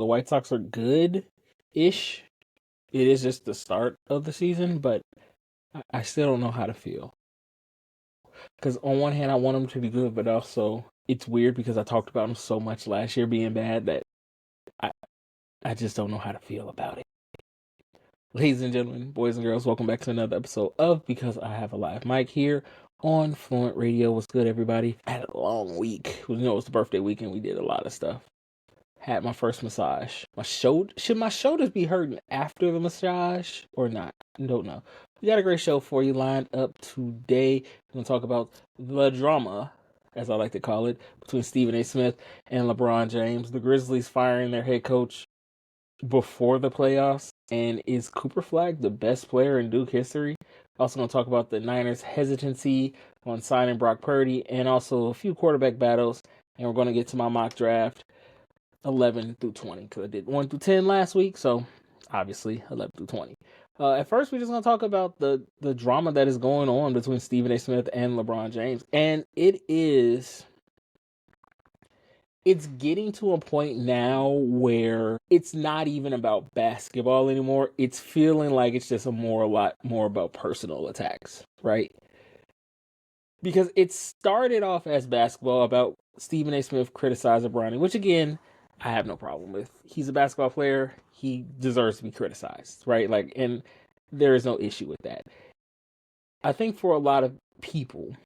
the White Sox are good-ish. It is just the start of the season, but I still don't know how to feel. Because on one hand, I want them to be good, but also it's weird because I talked about them so much last year being bad that I, I just don't know how to feel about it. Ladies and gentlemen, boys and girls, welcome back to another episode of Because I Have a Live Mic here on Fluent Radio. What's good, everybody? I had a long week. You know, it was the birthday weekend. We did a lot of stuff. Had my first massage. Should my shoulders be hurting after the massage or not? I don't know. We got a great show for you lined up today. We're going to talk about the drama, as I like to call it, between Stephen A. Smith and LeBron James. The Grizzlies firing their head coach before the playoffs. And is Cooper Flagg the best player in Duke history? Also going to talk about the Niners' hesitancy on signing Brock Purdy and also a few quarterback battles. And we're going to get to my mock draft 11 through 20 because I did 1 through 10 last week. So obviously 11 through 20. At first, we're just going to talk about the drama that is going on between Stephen A. Smith and LeBron James. And it's getting to a point now where it's not even about basketball anymore. It's feeling like it's just a lot more about personal attacks, right? Because it started off as basketball about Stephen A. Smith criticizing Bronny, which again, I have no problem with. He's a basketball player. He deserves to be criticized, right? And there is no issue with that. I think for a lot of people,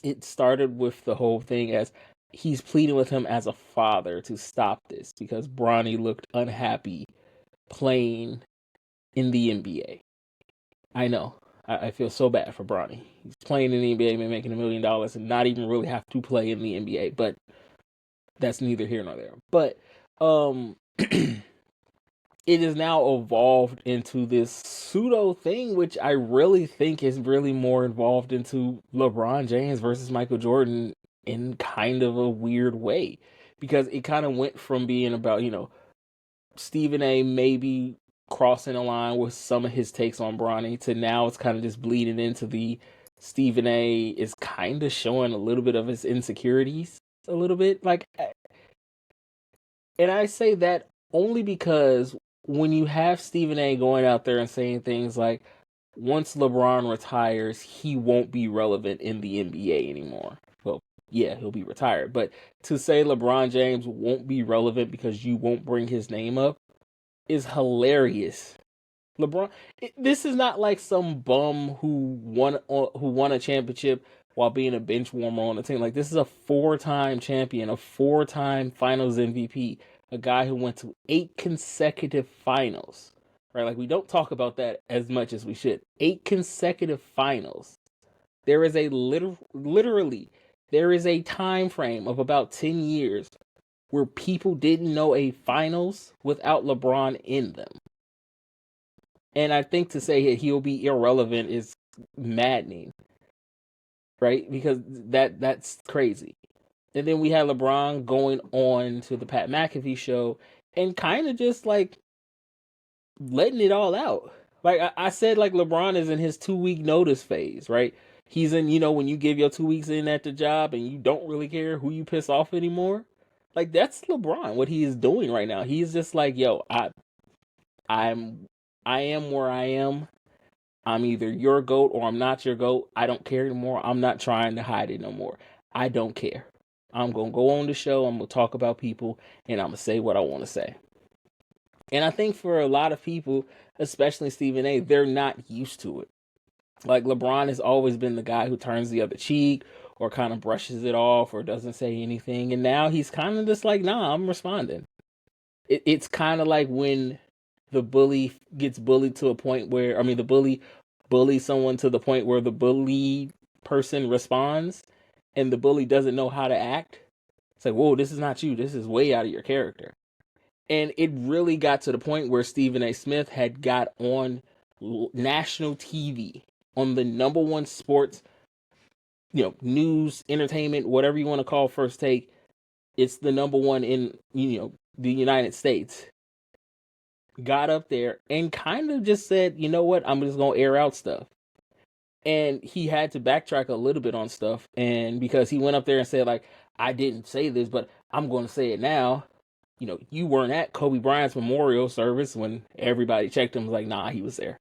it started with the whole thing as he's pleading with him as a father to stop this because Bronny looked unhappy playing in the NBA. I know. I feel so bad for Bronny. He's playing in the NBA, making $1 million, and not even really have to play in the NBA. But that's neither here nor there. But it is now evolved into this pseudo thing, which I really think is really more involved into LeBron James versus Michael Jordan in kind of a weird way. Because it kind of went from being about, Stephen A. maybe crossing a line with some of his takes on Bronny to now it's kind of just bleeding into the Stephen A. is kind of showing a little bit of his insecurities a little bit. And I say that only because when you have Stephen A. going out there and saying things like, once LeBron retires, he won't be relevant in the NBA anymore. Well, yeah, he'll be retired. But to say LeBron James won't be relevant because you won't bring his name up is hilarious. LeBron, this is not like some bum who won a championship while being a bench warmer on the team. Like, this is a 4-time champion, a 4-time Finals MVP, a guy who went to 8 consecutive finals. Right? Like, we don't talk about that as much as we should. 8 consecutive finals. There is literally there is a time frame of about 10 years where people didn't know a finals without LeBron in them. And I think to say he'll be irrelevant is maddening, right? Because that's crazy. And then we had LeBron going on to the Pat McAfee show and kind of just like letting it all out. Like I said, like LeBron is in his 2-week notice phase, right? He's in, when you give your 2 weeks in at the job and you don't really care who you piss off anymore. Like, that's LeBron, what he is doing right now. He's just like, yo, I am where I am. I'm either your GOAT or I'm not your GOAT. I don't care anymore. I'm not trying to hide it no more. I don't care. I'm going to go on the show. I'm going to talk about people and I'm going to say what I want to say. And I think for a lot of people, especially Stephen A., they're not used to it. Like, LeBron has always been the guy who turns the other cheek or kind of brushes it off or doesn't say anything. And now he's kind of just like, nah, I'm responding. It's kind of like when the bully gets bullied to a point where, the bully bullies someone to the point where the bully person responds and the bully doesn't know how to act. It's like, whoa, this is not you. This is way out of your character. And it really got to the point where Stephen A. Smith had got on national TV on the number one sports, news, entertainment, whatever you want to call First Take. It's the number one in, the United States. Got up there and kind of just said, you know what, I'm just going to air out stuff. And he had to backtrack a little bit on stuff. And because he went up there and said, like, I didn't say this, but I'm going to say it now. you weren't at Kobe Bryant's memorial service when everybody checked him. Was like, nah, he was there.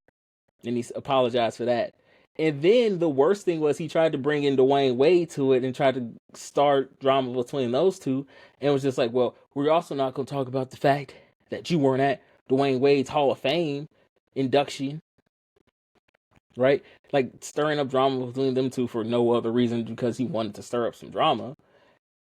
And he apologized for that. And then the worst thing was he tried to bring in Dwayne Wade to it and tried to start drama between those two. And it was just like, well, we're also not going to talk about the fact that you weren't at Dwayne Wade's Hall of Fame induction, right? Like stirring up drama between them two for no other reason because he wanted to stir up some drama.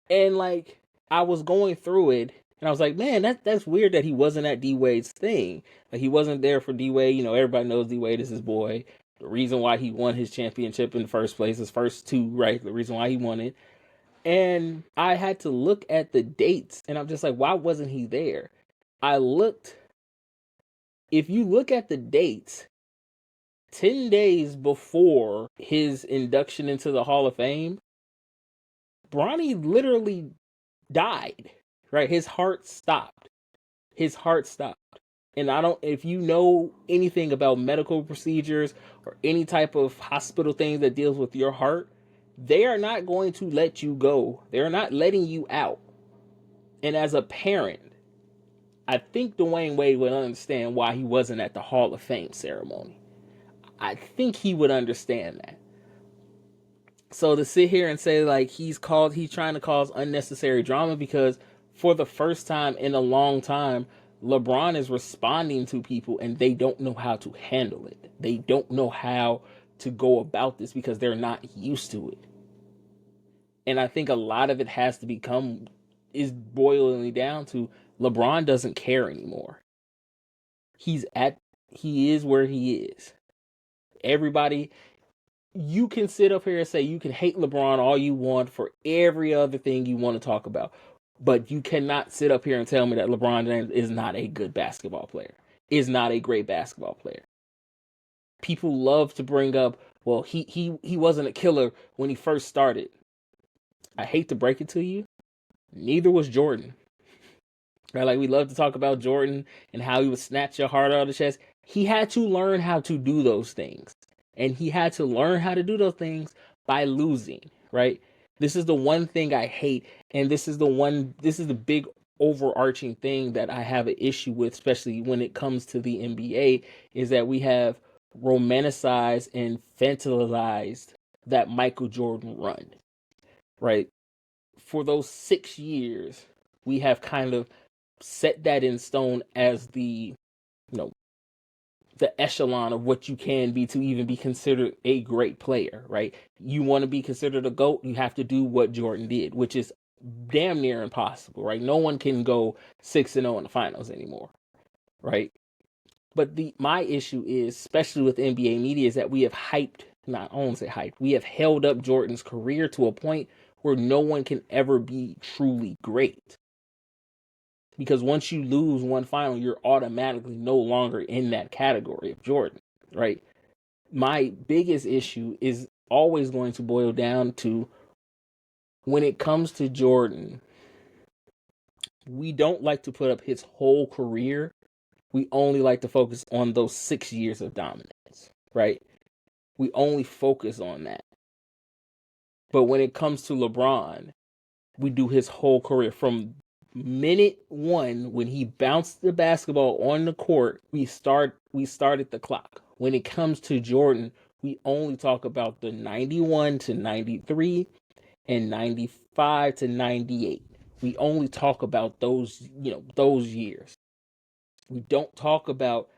And like I was going through it and I was like, man, that's weird that he wasn't at D Wade's thing. Like he wasn't there for D Wade. Everybody knows D Wade is his boy. The reason why he won his championship in the first place, his first two, right? The reason why he won it. And I had to look at the dates and I'm just like, why wasn't he there? If you look at the dates, 10 days before his induction into the Hall of Fame, Bronny literally died, right? His heart stopped. And if you know anything about medical procedures or any type of hospital thing that deals with your heart, they are not going to let you go. They're not letting you out. And as a parent, I think Dwayne Wade would understand why he wasn't at the Hall of Fame ceremony. I think he would understand that. So to sit here and say like he's trying to cause unnecessary drama because for the first time in a long time, LeBron is responding to people and they don't know how to handle it. They don't know how to go about this because they're not used to it. And I think a lot of it is boiling down to LeBron doesn't care anymore. He is where he is. Everybody, you can sit up here and say you can hate LeBron all you want for every other thing you want to talk about. But you cannot sit up here and tell me that LeBron James is not a good basketball player, is not a great basketball player. People love to bring up, well, he wasn't a killer when he first started. I hate to break it to you, neither was Jordan. Right? Like we love to talk about Jordan and how he would snatch your heart out of the chest. He had to learn how to do those things. And he had to learn how to do those things by losing, right? This is the one thing I hate. And this is the big overarching thing that I have an issue with, especially when it comes to the NBA, is that we have romanticized and fantasized that Michael Jordan run, right? For those 6 years, we have kind of set that in stone as the echelon of what you can be to even be considered a great player, right? You want to be considered a GOAT, you have to do what Jordan did, which is damn near impossible, right? No one can go 6-0 in the finals anymore, right? But my issue is, especially with NBA media, is that we have we have held up Jordan's career to a point where no one can ever be truly great. Because once you lose one final, you're automatically no longer in that category of Jordan, right? My biggest issue is always going to boil down to, when it comes to Jordan, we don't like to put up his whole career. We only like to focus on those 6 years of dominance, right? We only focus on that. But when it comes to LeBron, we do his whole career from minute one when he bounced the basketball on the court. We started the clock. When it comes to Jordan, we only talk about the 91 to 93 and 95 to 98. We only talk about those years. We don't talk about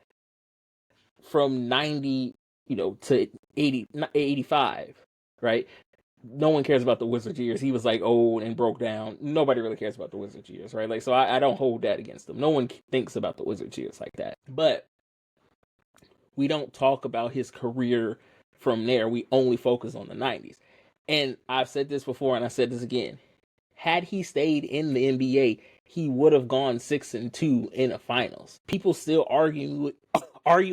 from 90 to 80 85, right? No one cares about the Wizards years. He was like old and broke down. Nobody really cares about the Wizards years, right? Like, so I don't hold that against him. No one thinks about the Wizards years like that. But we don't talk about his career from there. We only focus on the 90s. And I've said this before and I said this again. Had he stayed in the NBA, he would have gone 6-2 in the finals. People still argue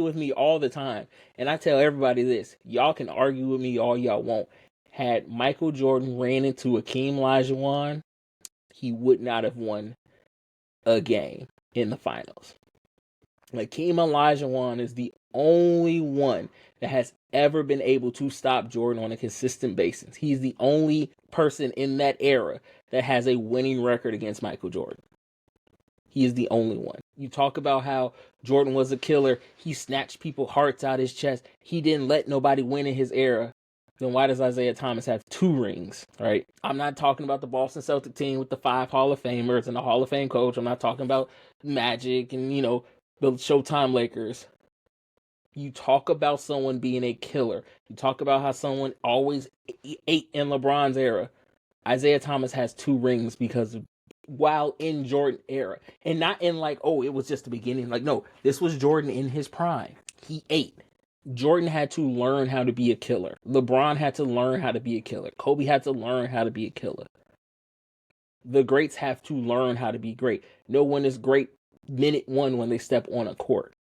with me all the time. And I tell everybody this. Y'all can argue with me all y'all want. Had Michael Jordan ran into Akeem Olajuwon, he would not have won a game in the finals. Akeem Olajuwon is the only one that has ever been able to stop Jordan on a consistent basis. He's the only person in that era that has a winning record against Michael Jordan. He is the only one. You talk about how Jordan was a killer. He snatched people's hearts out his chest. He didn't let nobody win in his era. Then why does Isaiah Thomas have 2 rings, right? I'm not talking about the Boston Celtic team with the 5 Hall of Famers and the Hall of Fame coach. I'm not talking about Magic and, the Showtime Lakers. You talk about someone being a killer. You talk about how someone always ate in LeBron's era. Isaiah Thomas has 2 rings because while in Jordan era, and not in like, oh, it was just the beginning. Like, no, this was Jordan in his prime. He ate. Jordan had to learn how to be a killer. LeBron had to learn how to be a killer. Kobe had to learn how to be a killer. The greats have to learn how to be great. No one is great minute 1 when they step on a court.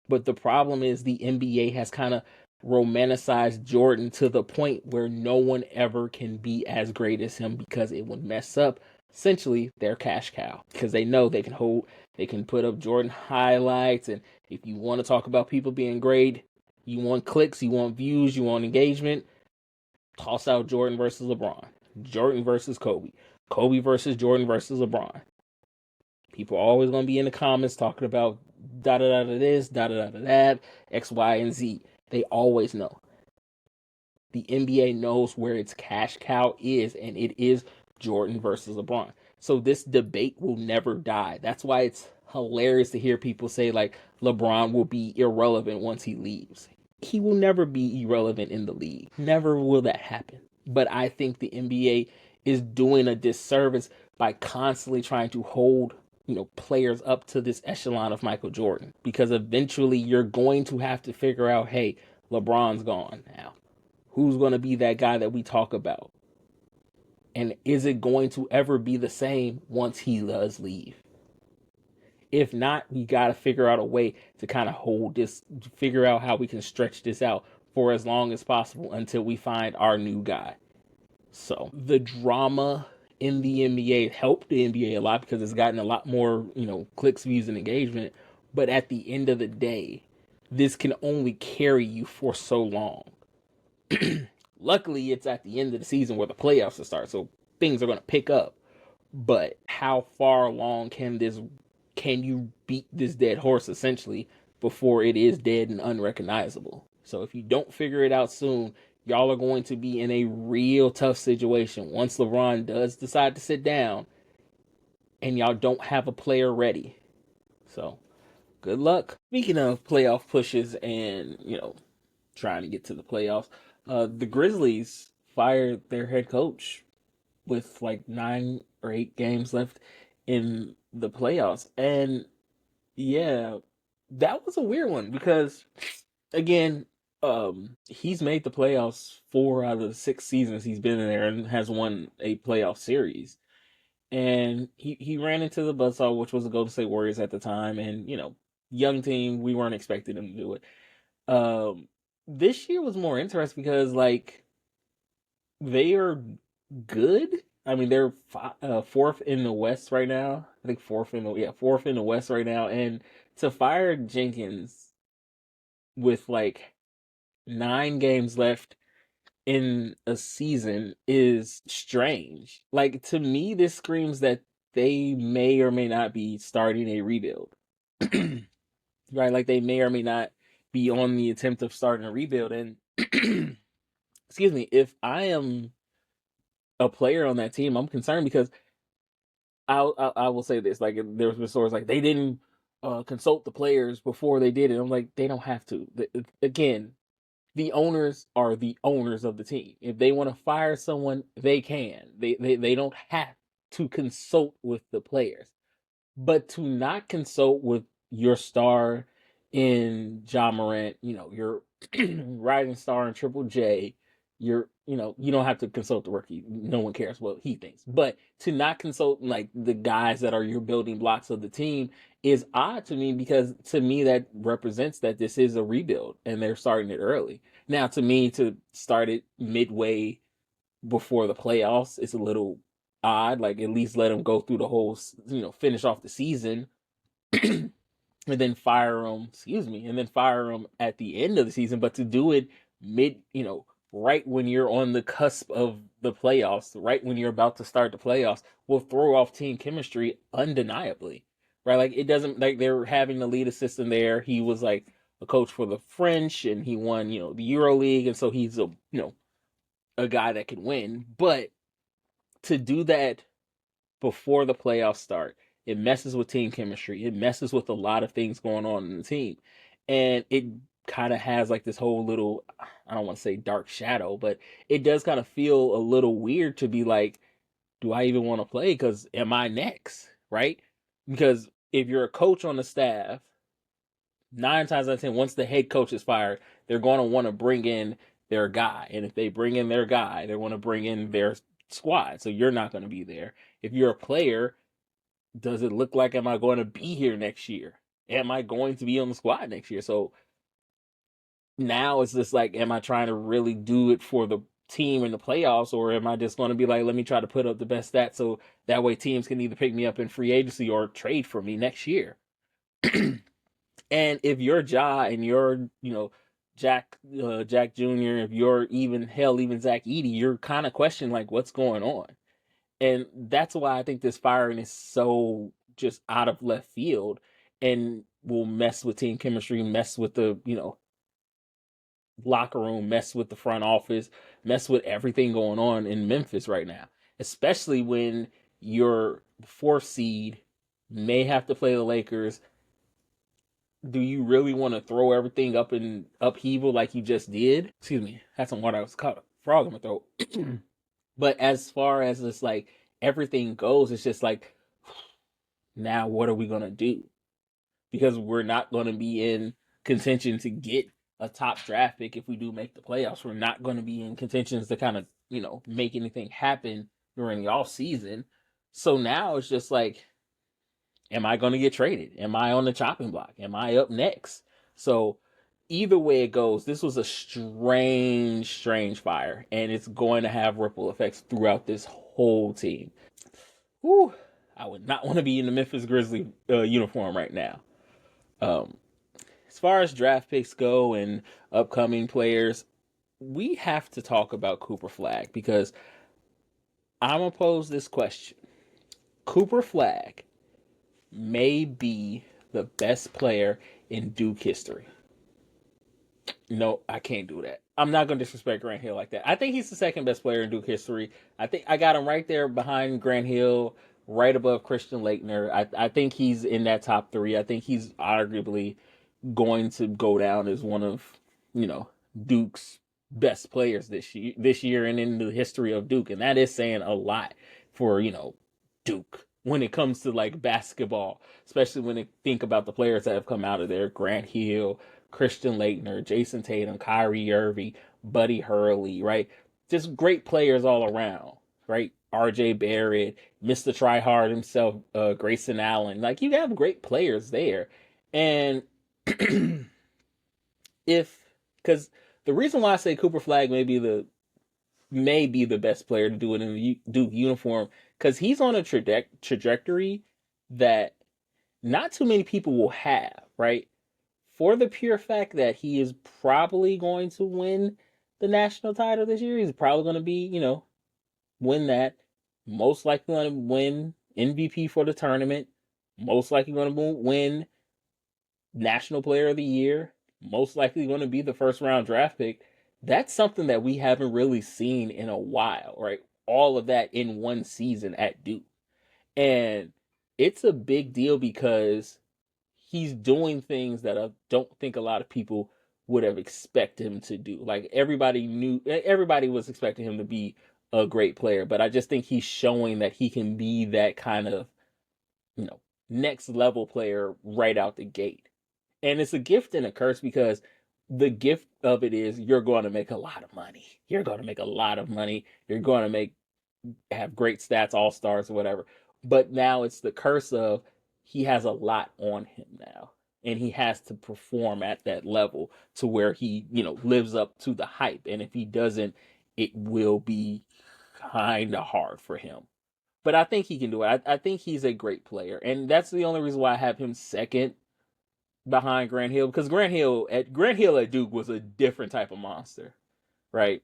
But the problem is the NBA has kind of romanticized Jordan to the point where no one ever can be as great as him because it would mess up essentially their cash cow, because they know they can put up Jordan highlights. And if you want to talk about people being great, you want clicks, you want views, you want engagement, toss out Jordan versus LeBron, Jordan versus Kobe, Kobe versus Jordan versus LeBron. People are always going to be in the comments talking about da da da da this, da da da da that, X, Y, and Z. They always know. The NBA knows where its cash cow is, and it is Jordan versus LeBron. So this debate will never die. That's why it's hilarious to hear people say like LeBron will be irrelevant once he leaves. He will never be irrelevant in the league. Never will that happen. But I think the NBA is doing a disservice by constantly trying to hold players up to this echelon of Michael Jordan, because eventually you're going to have to figure out, hey, LeBron's gone now. Who's going to be that guy that we talk about? And is it going to ever be the same once he does leave? If not, we got to figure out a way to kind of hold this, figure out how we can stretch this out for as long as possible until we find our new guy. So the drama in the NBA helped the NBA a lot because it's gotten a lot more, clicks, views, and engagement. But at the end of the day, this can only carry you for so long. Luckily, it's at the end of the season where the playoffs will start, so things are going to pick up. But how far along can you beat this dead horse essentially before it is dead and unrecognizable? So if you don't figure it out soon, y'all are going to be in a real tough situation once LeBron does decide to sit down and y'all don't have a player ready. So good luck. Speaking of playoff pushes and, trying to get to the playoffs, the Grizzlies fired their head coach with like 9 or 8 games left in the playoffs. And yeah, that was a weird one because, again, he's made the playoffs 4 out of the 6 seasons he's been in there and has won a playoff series. And he ran into the buzzsaw, which was the Golden State Warriors at the time. And, young team, we weren't expecting him to do it. This year was more interesting because, like, they are good. I mean, they're 4th in the West right now. I think 4th in the West right now. And to fire Jenkins with like 9 games left in a season is strange. Like, to me, this screams that they may or may not be starting a rebuild. Right? Like, they may or may not be on the attempt of starting a rebuild. And excuse me, if I am a player on that team, I'm concerned because I will say this: like, there's been stories like they didn't consult the players before they did it. I'm like, they don't have to. Again, the owners are the owners of the team. If they want to fire someone, they can. They don't have to consult with the players. But to not consult with your star in Ja Morant, your rising star in Triple J, you don't have to consult the rookie. No one cares what he thinks. But to not consult like the guys that are your building blocks of the team is odd to me, because to me that represents that this is a rebuild and they're starting it early. Now, to me, to start it midway before the playoffs, it's a little odd. Like, at least let them go through the whole, finish off the season and then fire them, and then fire them at the end of the season. But to do it right when you're on the cusp of the playoffs, right when you're about to start the playoffs, will throw off team chemistry undeniably. Right? Like it doesn't like they're having the lead assistant there. He was like a coach for the French and he won, the Euro League, and so he's a guy that can win. But to do that before the playoffs start, it messes with team chemistry. It messes with a lot of things going on in the team. And it kind of has like this whole little, I don't want to say dark shadow, but it does kind of feel a little weird to be like, do I even want to play? Because am I next? Right? Because if you're a coach on the staff, 9 times out of 10, once the head coach is fired, they're going to want to bring in their guy. And if they bring in their guy, they want to bring in their squad. So you're not going to be there. If you're a player, does it look like, am I going to be here next year? Am I going to be on the squad next year? So now it's just like, am I trying to really do it for the team in the playoffs, or am I just going to be like, let me try to put up the best stats so that way teams can either pick me up in free agency or trade for me next year? And if you're Ja and you're, Jack Jr., if you're even Zach Edey, you're kind of questioning like what's going on. And that's why I think this firing is so just out of left field and will mess with team chemistry, mess with the, locker room, mess with the front office, mess with everything going on in Memphis right now. Especially when your fourth seed may have to play the Lakers. Do you really want to throw everything up in upheaval like you just did? Excuse me, had some water. I was caught a frog in my throat. But as far as it's like everything goes, it's just like, now what are we gonna do? Because we're not gonna be in contention to get a top draft pick if we do make the playoffs. We're not gonna be in contentions to kind of, make anything happen during the off season. So now it's just like, am I gonna get traded? Am I on the chopping block? Am I up next? So either way it goes, this was a strange fire, and it's going to have ripple effects throughout this whole team. Whew, I would not want to be in the Memphis Grizzlies uniform right now. Um, as far as draft picks go and upcoming players, we have to talk about Cooper Flagg because I'm gonna pose this question. Cooper Flagg may be the best player in Duke history. No, I can't do that. I'm not going to disrespect Grant Hill like that. I think he's the second best player in Duke history. I think I got him right there behind Grant Hill, right above Christian Laettner. I think he's in that top three. I think he's arguably going to go down as one of, you know, Duke's best players this year and in the history of Duke. And that is saying a lot for, Duke when it comes to like basketball, especially when they think about the players that have come out of there. Grant Hill, Christian Laettner, Jason Tatum, Kyrie Irving, Buddy Hurley, right? Just great players all around, right? RJ Barrett, Mr. Tryhard himself, Grayson Allen. Like, you have great players there. And if, because the reason why I say Cooper Flagg may be the best player to do it in the Duke uniform, because he's on a trajectory that not too many people will have, right? For the pure fact that he is probably going to win the national title this year. He's probably going to be, win that. Most likely going to win MVP for the tournament. Most likely going to win National Player of the Year. Most likely going to be the first round draft pick. That's something that we haven't really seen in a while, right? All of that in one season at Duke. And it's a big deal because he's doing things that I don't think a lot of people would have expected him to do. Like, everybody was expecting him to be a great player, but I just think he's showing that he can be that kind of, next level player right out the gate. And it's a gift and a curse because the gift of it is you're going to make a lot of money. You're going to make a lot of money. You're going to have great stats, all stars, or whatever. But now it's the curse of he has a lot on him now. And he has to perform at that level to where he, lives up to the hype. And if he doesn't, it will be kind of hard for him. But I think he can do it. I think he's a great player. And that's the only reason why I have him second behind Grant Hill. Because Grant Hill at Duke was a different type of monster, right?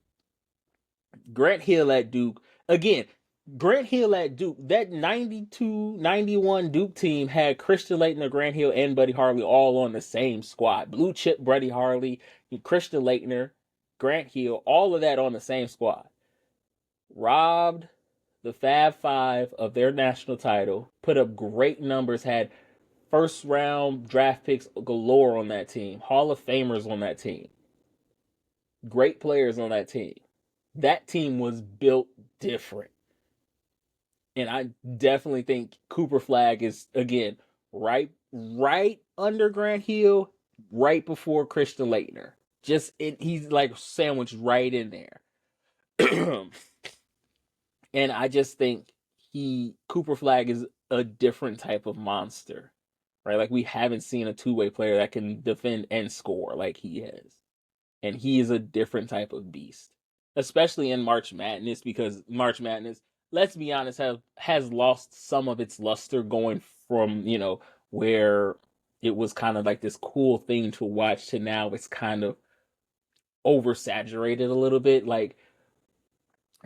Grant Hill at Duke. Again, Grant Hill at Duke. That 92-91 Duke team had Christian Laettner, Grant Hill, and Buddy Harley all on the same squad. Blue chip Buddy Harley, Christian Laettner, Grant Hill, all of that on the same squad. Robbed the Fab Five of their national title, put up great numbers, had first round draft picks galore on that team, Hall of Famers on that team, great players on that team. That team was built different. And I definitely think Cooper Flagg is, again, right under Grant Hill, right before Christian Laettner. He's like sandwiched right in there. And I just think Cooper Flagg is a different type of monster. Right? Like we haven't seen a two-way player that can defend and score like he has. And he is a different type of beast, especially in March Madness, because March Madness, let's be honest, has lost some of its luster, going from, where it was kind of like this cool thing to watch to now it's kind of oversaturated a little bit. Like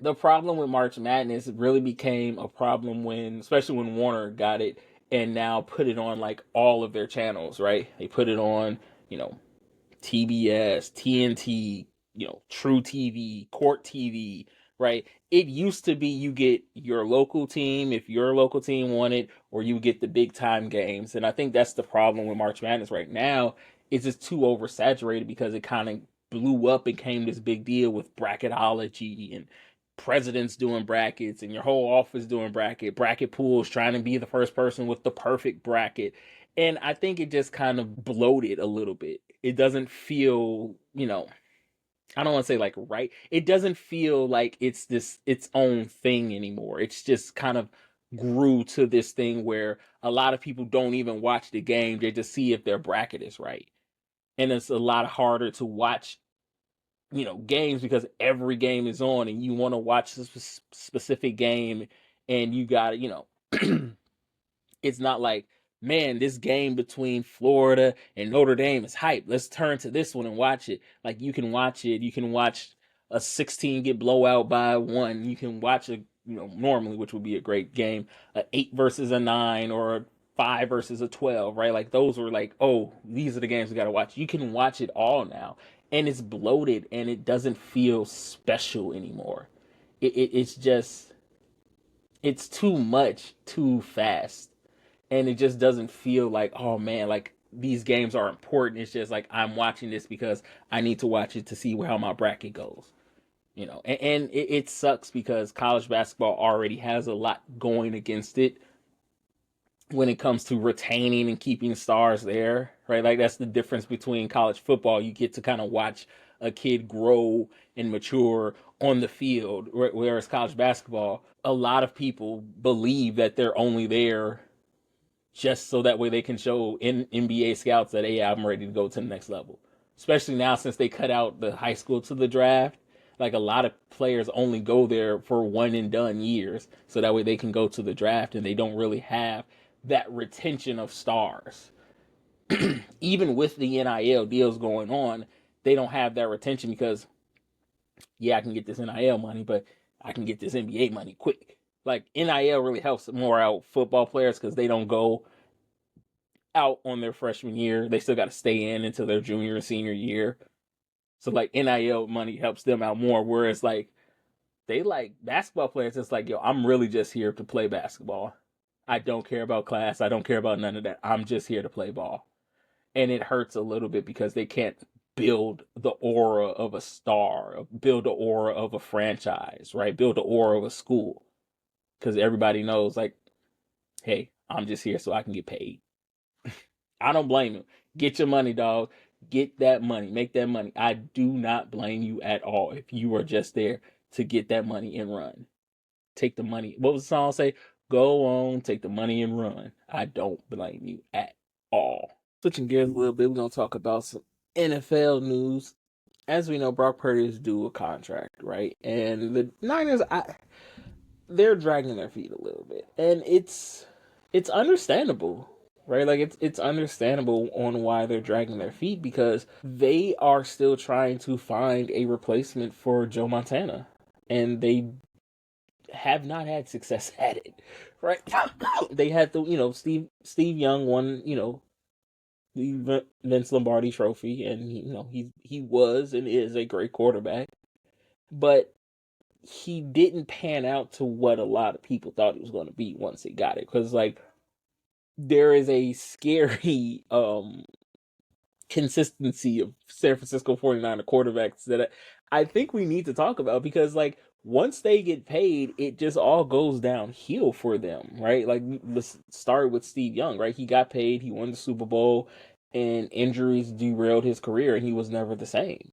the problem with March Madness really became a problem when, especially when Warner got it and now put it on like all of their channels, right? They put it on, TBS, TNT, True TV, Court TV, right? It used to be you get your local team if your local team won it, or you get the big time games. And I think that's the problem with March Madness right now. It's just too oversaturated because it kind of blew up and came this big deal with bracketology and presidents doing brackets and your whole office doing bracket pools, trying to be the first person with the perfect bracket. And I think it just kind of bloated a little bit. It doesn't feel, I don't want to say like right. It doesn't feel like it's its own thing anymore. It's just kind of grew to this thing where a lot of people don't even watch the game. They just see if their bracket is right. And it's a lot harder to watch, games because every game is on and you want to watch a specific game and you got to, it's not like, man, this game between Florida and Notre Dame is hype. Let's turn to this one and watch it. Like you can watch it. You can watch a 16 get blowout by one. You can watch normally, which would be a great game, a 8 versus a 9 or a 5 versus a 12, right? Like those were like, oh, these are the games we got to watch. You can watch it all now. And it's bloated and it doesn't feel special anymore. It's just, it's too much too fast, and it just doesn't feel like, oh man, like these games are important. It's just like I'm watching this because I need to watch it to see how my bracket goes. And it sucks because college basketball already has a lot going against it when it comes to retaining and keeping stars there, right? Like that's the difference between college football. You get to kind of watch a kid grow and mature on the field, whereas college basketball, a lot of people believe that they're only there just so that way they can show in NBA scouts that, hey, I'm ready to go to the next level. Especially now since they cut out the high school to the draft. Like a lot of players only go there for one and done years, so that way they can go to the draft and they don't really have that retention of stars. Even with the NIL deals going on, they don't have that retention because, yeah, I can get this NIL money, but I can get this NBA money quick. Like NIL really helps more out football players because they don't go out on their freshman year. They still got to stay in until their junior and senior year. So like NIL money helps them out more. Whereas like they like basketball players, it's like, yo, I'm really just here to play basketball. I don't care about class. I don't care about none of that. I'm just here to play ball. And it hurts a little bit because they can't build the aura of a star, build the aura of a franchise, right? Build the aura of a school. Because everybody knows, like, hey, I'm just here so I can get paid. I don't blame you. Get your money, dog. Get that money. Make that money. I do not blame you at all if you are just there to get that money and run. Take the money. What was the song say? Go on, take the money and run. I don't blame you at all. Switching gears a little bit, we're going to talk about some NFL news. As we know, Brock Purdy is due a contract, right? And the Niners, they're dragging their feet a little bit. And it's understandable, right? Like it's understandable on why they're dragging their feet because they are still trying to find a replacement for Joe Montana. and they have not had success at it, right? They had the, Steve Young won, the Vince Lombardi Trophy, and he was and is a great quarterback, but he didn't pan out to what a lot of people thought he was going to be once he got it. Because like there is a scary consistency of San Francisco 49er quarterbacks that I think we need to talk about, because like once they get paid, it just all goes downhill for them, right? Like let's start with Steve Young, right? He got paid, he won the Super Bowl, and injuries derailed his career, and he was never the same,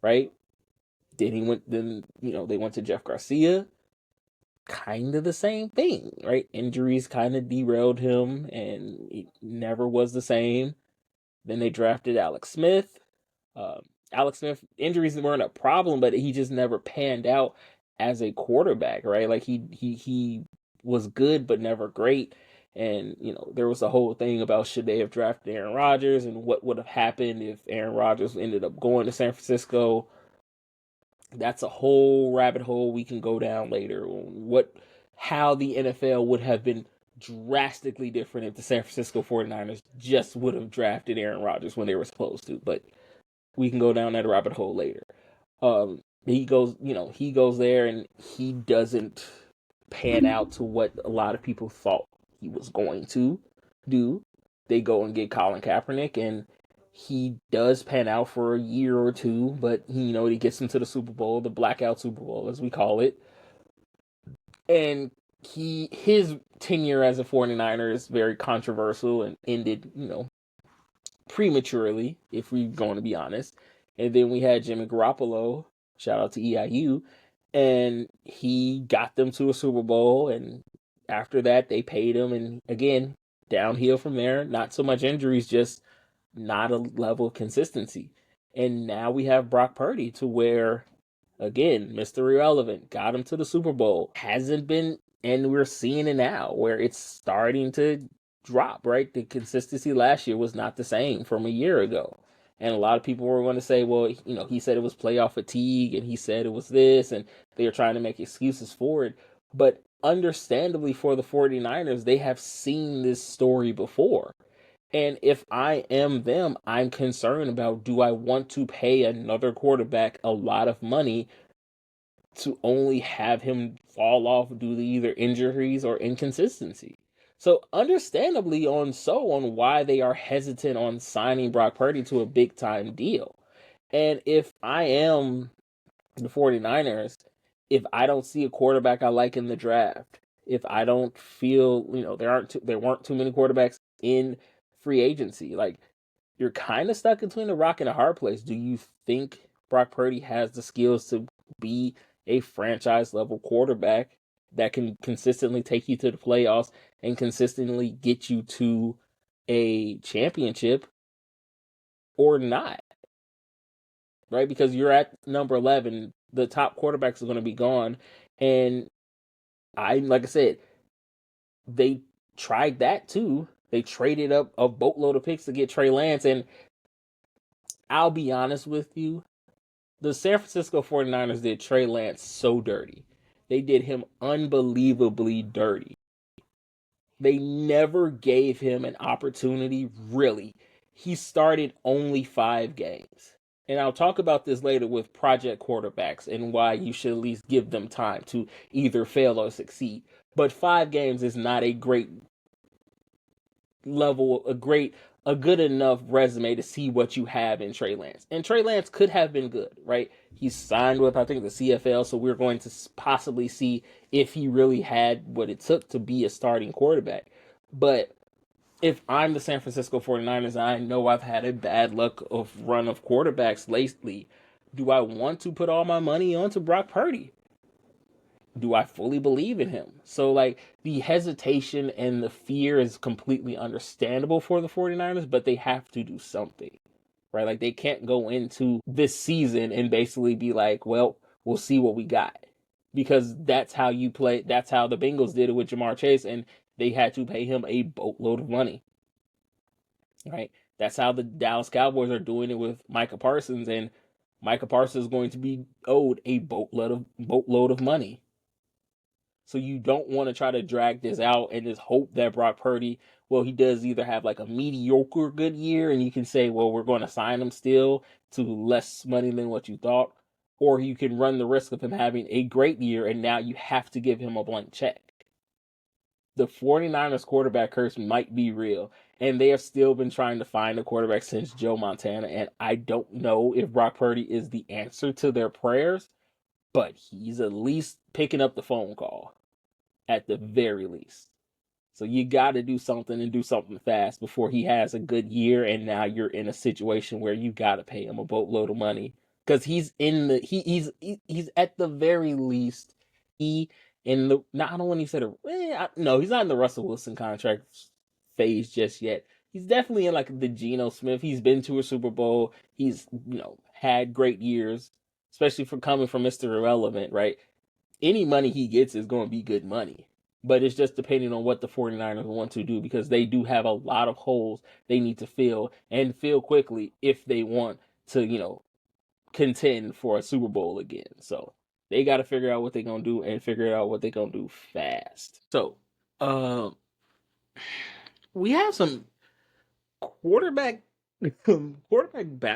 right? Then they went to Jeff Garcia, kind of the same thing, right? Injuries kind of derailed him, and he never was the same. Then they drafted Alex Smith. Uh, Alex Smith, injuries weren't a problem, but he just never panned out as a quarterback, right? Like he was good but never great. And there was a whole thing about should they have drafted Aaron Rodgers and what would have happened if Aaron Rodgers ended up going to San Francisco. That's a whole rabbit hole we can go down later on how the NFL would have been drastically different if the San Francisco 49ers just would have drafted Aaron Rodgers when they were supposed to. But we can go down that rabbit hole later. He goes there and he doesn't pan out to what a lot of people thought he was going to do. They go and get Colin Kaepernick, and he does pan out for a year or two, but he gets into the Super Bowl, the blackout Super Bowl as we call it. And his tenure as a 49er is very controversial and ended, prematurely, if we're going to be honest. And then we had Jimmy Garoppolo, shout out to EIU, and he got them to a Super Bowl. And after that, they paid him, and again, downhill from there. Not so much injuries, just not a level of consistency. And now we have Brock Purdy, to where, again, Mr. Irrelevant, got him to the Super Bowl. Hasn't been, and we're seeing it now where it's starting to drop, right? The consistency last year was not the same from a year ago. And a lot of people were going to say, well, he said it was playoff fatigue, and he said it was this, and they are trying to make excuses for it. But understandably for the 49ers, they have seen this story before. And if I am them, I'm concerned about, do I want to pay another quarterback a lot of money to only have him fall off due to either injuries or inconsistency? So understandably on why they are hesitant on signing Brock Purdy to a big time deal. And if I am the 49ers, if I don't see a quarterback I like in the draft, if I don't feel, there weren't too many quarterbacks in free agency, like you're kind of stuck between a rock and a hard place. Do you think Brock Purdy has the skills to be a franchise level quarterback that can consistently take you to the playoffs and consistently get you to a championship, or not? Right? Because you're at number 11, the top quarterbacks are going to be gone. And like I said, they tried that too. They traded up a boatload of picks to get Trey Lance. And I'll be honest with you, the San Francisco 49ers did Trey Lance so dirty. They did him unbelievably dirty. They never gave him an opportunity, really. He started only 5 games. And I'll talk about this later with project quarterbacks and why you should at least give them time to either fail or succeed. But 5 games is not a great level, a good enough resume to see what you have in Trey Lance. And Trey Lance could have been good, right? He's signed with, I think, the CFL, so we're going to possibly see if he really had what it took to be a starting quarterback. But if I'm the San Francisco 49ers and I know I've had a bad luck of run of quarterbacks lately, do I want to put all my money onto Brock Purdy? Do I fully believe in him? So, like, the hesitation and the fear is completely understandable for the 49ers, but they have to do something, right? Like, they can't go into this season and basically be like, well, we'll see what we got. Because that's how you play. That's how the Bengals did it with Jamar Chase, and they had to pay him a boatload of money, right? That's how the Dallas Cowboys are doing it with Micah Parsons, and Micah Parsons is going to be owed a boatload of money. So you don't want to try to drag this out and just hope that Brock Purdy, well, he does either have like a mediocre good year and you can say, well, we're going to sign him still to less money than what you thought, or you can run the risk of him having a great year and now you have to give him a blank check. The 49ers quarterback curse might be real, and they have still been trying to find a quarterback since Joe Montana, and I don't know if Brock Purdy is the answer to their prayers, but he's at least picking up the phone call at the very least. So you got to do something and do something fast before he has a good year, and now you're in a situation where you got to pay him a boatload of money because he's in the he's at the very least he in the not I don't want to say no, he's not in the Russell Wilson contract phase just yet. He's definitely in like the Geno Smith. He's been to a Super Bowl. He's had great years, especially for coming from Mr. Irrelevant, right? Any money he gets is going to be good money. But it's just depending on what the 49ers want to do because they do have a lot of holes they need to fill and fill quickly if they want to, contend for a Super Bowl again. So they got to figure out what they're going to do and figure out what they're going to do fast. So, we have some quarterback battle.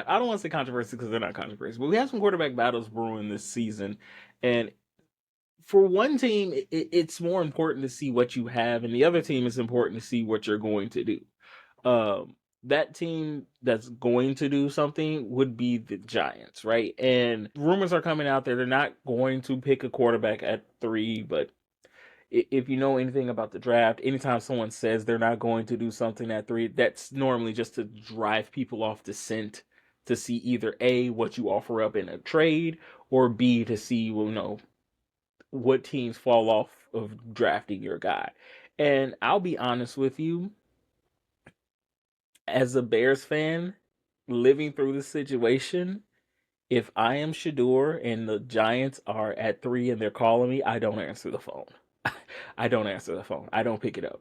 I don't want to say controversy because they're not controversy, but we have some quarterback battles brewing this season. And for one team, it's more important to see what you have, and the other team is important to see what you're going to do. That team that's going to do something would be the Giants, right? And rumors are coming out there. They're not going to pick a quarterback at 3, but if you know anything about the draft, anytime someone says they're not going to do something at 3, that's normally just to drive people off the scent to see either A, what you offer up in a trade, or B, to see, what teams fall off of drafting your guy. And I'll be honest with you, as a Bears fan, living through this situation, if I am Shador and the Giants are at 3 and they're calling me, I don't answer the phone. I don't answer the phone. I don't pick it up.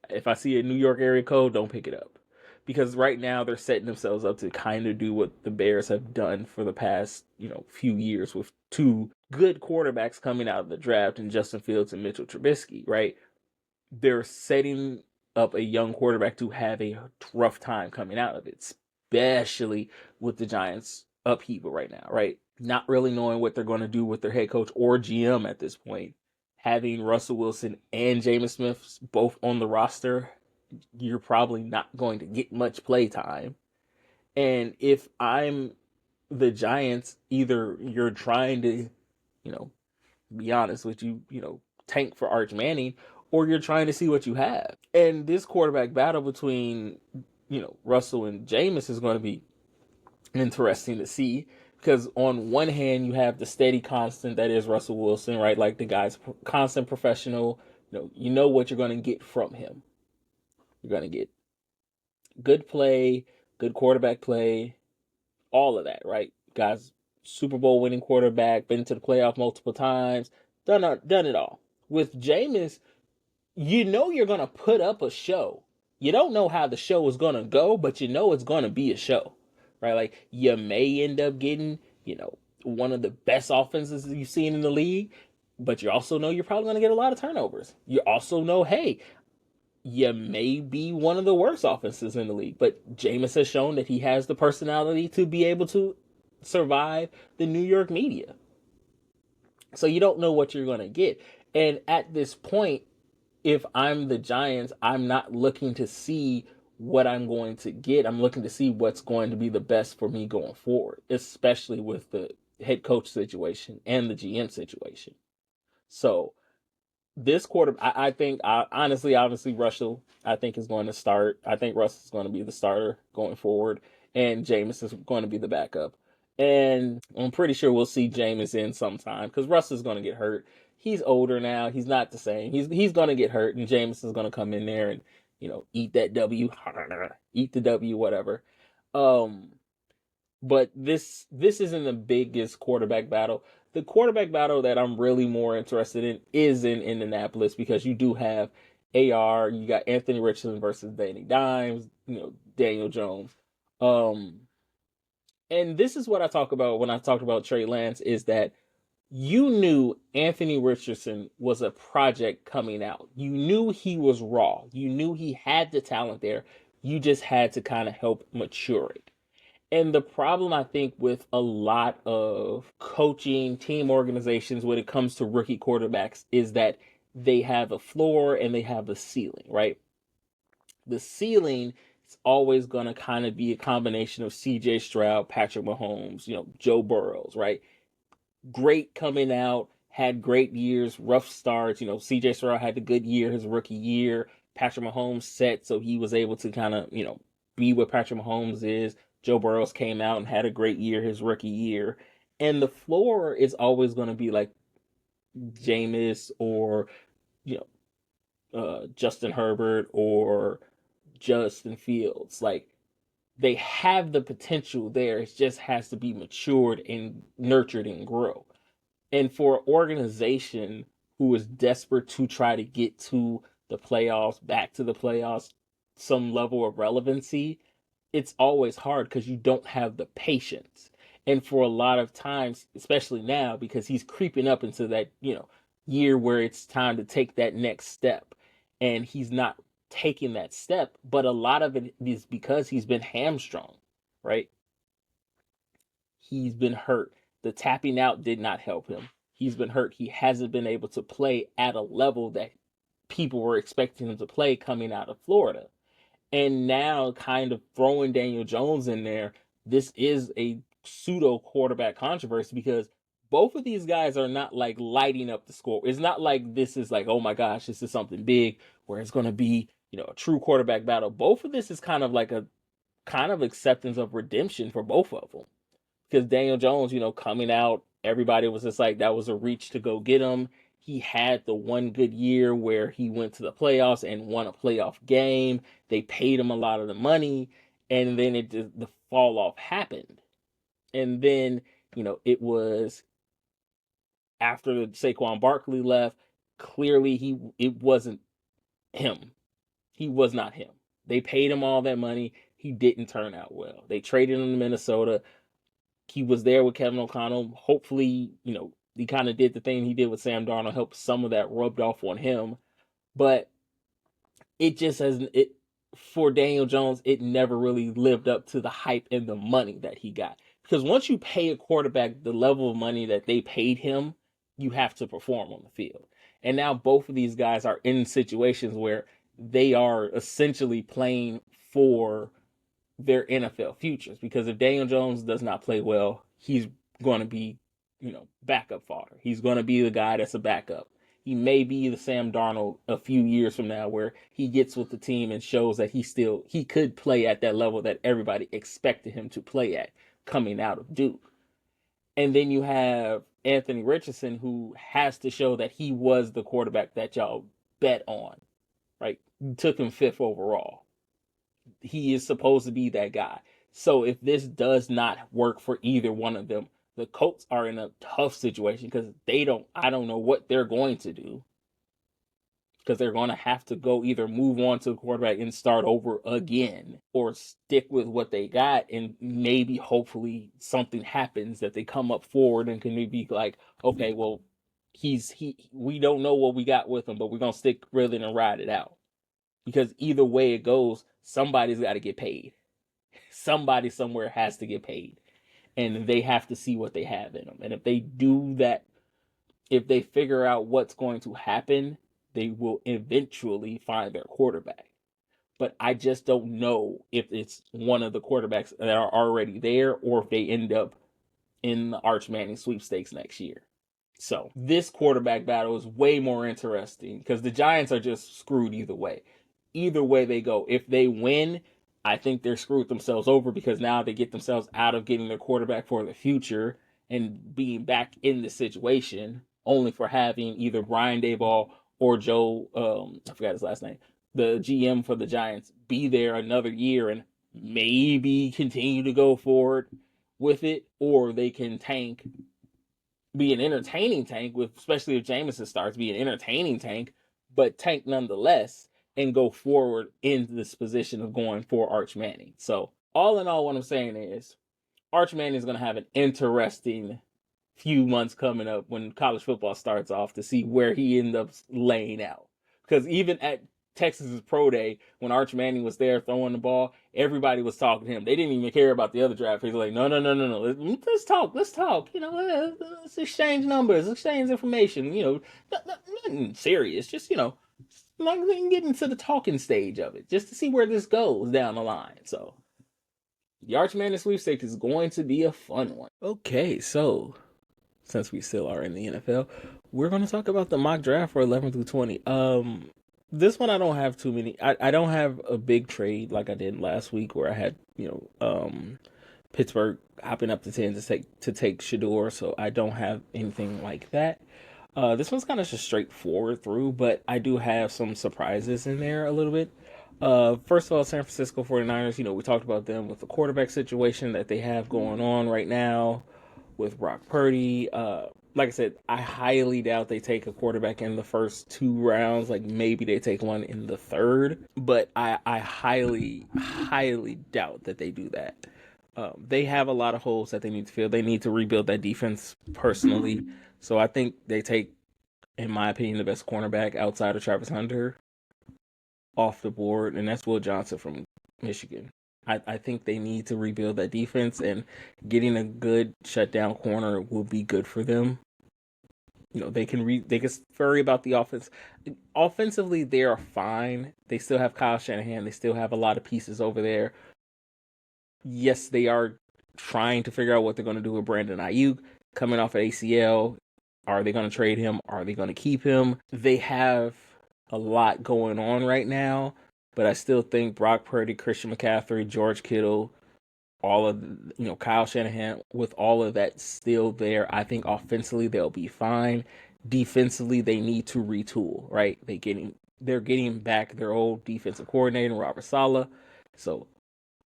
If I see a New York area code, don't pick it up. Because right now they're setting themselves up to kind of do what the Bears have done for the past, few years with 2 good quarterbacks coming out of the draft in Justin Fields and Mitchell Trubisky, right? They're setting up a young quarterback to have a rough time coming out of it, especially with the Giants upheaval right now, right? Not really knowing what they're going to do with their head coach or GM at this point. Having Russell Wilson and Jameis Smith both on the roster, you're probably not going to get much play time. And if I'm the Giants, either you're trying to, be honest with you, tank for Arch Manning, or you're trying to see what you have. And this quarterback battle between, Russell and Jameis is going to be interesting to see because on one hand you have the steady constant that is Russell Wilson, right? Like the guy's constant professional. You know what you're going to get from him. You're going to get good play, good quarterback play, all of that, right? Guys, Super Bowl winning quarterback, been to the playoff multiple times, done it all. With Jameis, you're going to put up a show. You don't know how the show is going to go, but it's going to be a show, right? Like you may end up getting, one of the best offenses you've seen in the league, but you also know you're probably going to get a lot of turnovers. You also know, hey, you may be one of the worst offenses in the league, but Jameis has shown that he has the personality to be able to survive the New York media. So you don't know what you're going to get. And at this point, if I'm the Giants, I'm not looking to see what I'm going to get. I'm looking to see what's going to be the best for me going forward, especially with the head coach situation and the GM situation. So this quarter, I think, honestly, obviously, Russell, I think, is going to start. I think Russ is going to be the starter going forward, and Jameis is going to be the backup. And I'm pretty sure we'll see Jameis in sometime because Russ is going to get hurt. He's older now. He's not the same. He's going to get hurt, and Jameis is going to come in there and eat that W, eat the W, whatever. But this isn't the biggest quarterback battle. The quarterback battle that I'm really more interested in is in Indianapolis because you do have AR, you got Anthony Richardson versus Danny Dimes, Daniel Jones. And this is what I talk about when I talk about Trey Lance is that you knew Anthony Richardson was a project coming out. You knew he was raw. You knew he had the talent there. You just had to kind of help mature it. And the problem I think with a lot of coaching team organizations when it comes to rookie quarterbacks is that they have a floor and they have a ceiling, right? The ceiling is always going to kind of be a combination of CJ Stroud, Patrick Mahomes, Joe Burrows, right? Great coming out, had great years, rough starts. CJ Stroud had a good year his rookie year. Patrick Mahomes set, so he was able to kind of, be what Patrick Mahomes is. Joe Burrows came out and had a great year his rookie year. And the floor is always going to be like Jameis or, you Justin Herbert or Justin Fields. Like, they have the potential there. It just has to be matured and nurtured and grow. And for an organization who is desperate to try to get to the playoffs, back to the playoffs, some level of relevancy, it's always hard because you don't have the patience. And for a lot of times, especially now, because he's creeping up into that, year where it's time to take that next step. And he's not taking that step, but a lot of it is because he's been hamstrung, right? He's been hurt. The tapping out did not help him. He's been hurt. He hasn't been able to play at a level that people were expecting him to play coming out of Florida. And now, kind of throwing Daniel Jones in there, this is a pseudo quarterback controversy because both of these guys are not like lighting up the score. It's not like this is like, oh my gosh, this is something big where it's going to be, a true quarterback battle. Both of this is kind of like a kind of acceptance of redemption for both of them because Daniel Jones, coming out, everybody was just like that was a reach to go get him. He had the one good year where he went to the playoffs and won a playoff game. They paid him a lot of the money, and then the fall off happened. And then, it was after Saquon Barkley left, clearly it wasn't him. He was not him. They paid him all that money. He didn't turn out well. They traded him to Minnesota. He was there with Kevin O'Connell. Hopefully, he kind of did the thing he did with Sam Darnold, helped some of that rubbed off on him. But it just hasn't, it for Daniel Jones, it never really lived up to the hype and the money that he got. Because once you pay a quarterback the level of money that they paid him, you have to perform on the field. And now both of these guys are in situations where they are essentially playing for their NFL futures. Because if Daniel Jones does not play well, he's going to be, backup fodder. He's going to be the guy that's a backup. He may be the Sam Darnold a few years from now where he gets with the team and shows that he could play at that level that everybody expected him to play at coming out of Duke. And then you have Anthony Richardson, who has to show that he was the quarterback that y'all bet on, right? You took him 5th overall. He is supposed to be that guy. So if this does not work for either one of them, the Colts are in a tough situation because I don't know what they're going to do because they're going to have to go either move on to the quarterback and start over again or stick with what they got and maybe hopefully something happens that they come up forward and can be like, okay, well, we don't know what we got with him, but we're going to stick with it and ride it out. Because either way it goes, somebody's got to get paid. Somebody somewhere has to get paid. And they have to see what they have in them. And if they do that, if they figure out what's going to happen, they will eventually find their quarterback. But I just don't know if it's one of the quarterbacks that are already there or if they end up in the Arch Manning sweepstakes next year. So this quarterback battle is way more interesting because the Giants are just screwed either way. Either way they go. If they win, I think they're screwed themselves over because now they get themselves out of getting their quarterback for the future and being back in the situation only for having either Brian Daboll or Joe, I forgot his last name, the GM for the Giants, be there another year and maybe continue to go forward with it, or they can tank, be an entertaining tank with, especially if Jameson starts, be an entertaining tank, but tank nonetheless and go forward into this position of going for Arch Manning. So all in all, what I'm saying is Arch Manning is going to have an interesting few months coming up when college football starts off to see where he ends up laying out. Because even at Texas's pro day, when Arch Manning was there throwing the ball, everybody was talking to him. They didn't even care about the other draft. He's like, no. Let's talk. Let's exchange numbers, exchange information. Nothing serious. Just like getting to the talking stage of it, just to see where this goes down the line. So the Arch Manning sweepstakes is going to be a fun one. Okay, so since we still are in the NFL, we're going to talk about the mock draft for 11 through 20. This one I don't have too many. I don't have a big trade like I did last week where I had Pittsburgh hopping up to 10 to take Shador, so I don't have anything like that. This one's kind of just straightforward through, but I do have some surprises in there a little bit. First of all, San Francisco 49ers, we talked about them with the quarterback situation that they have going on right now with Brock Purdy. Like I said, I highly doubt they take a quarterback in the first 2 rounds. Like maybe they take one in the third, but I highly, highly doubt that they do that. They have a lot of holes that they need to fill. They need to rebuild that defense personally. So I think they take, in my opinion, the best cornerback outside of Travis Hunter off the board, and that's Will Johnson from Michigan. I think they need to rebuild that defense, and getting a good shutdown corner will be good for them. They can worry about the offense. Offensively, they are fine. They still have Kyle Shanahan. They still have a lot of pieces over there. Yes, they are trying to figure out what they're going to do with Brandon Ayuk coming off of ACL. Are they going to trade him? Are they going to keep him? They have a lot going on right now, but I still think Brock Purdy, Christian McCaffrey, George Kittle, all of Kyle Shanahan, with all of that still there, I think offensively they'll be fine. Defensively, they need to retool, right? They're getting back their old defensive coordinator, Robert Saleh, so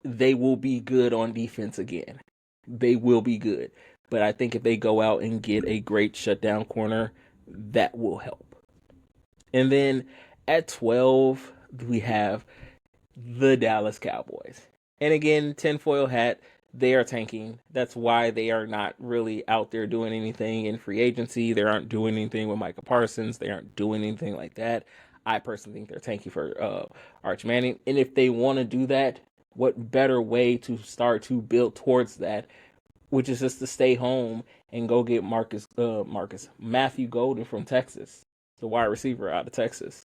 they will be good on defense again. They will be good, but I think if they go out and get a great shutdown corner, that will help. And then at 12, we have the Dallas Cowboys. And again, tinfoil hat, they are tanking. That's why they are not really out there doing anything in free agency. They aren't doing anything with Micah Parsons. They aren't doing anything like that. I personally think they're tanking for Arch Manning. And if they want to do that, what better way to start to build towards that, which is just to stay home and go get Matthew Golden from Texas, the wide receiver out of Texas.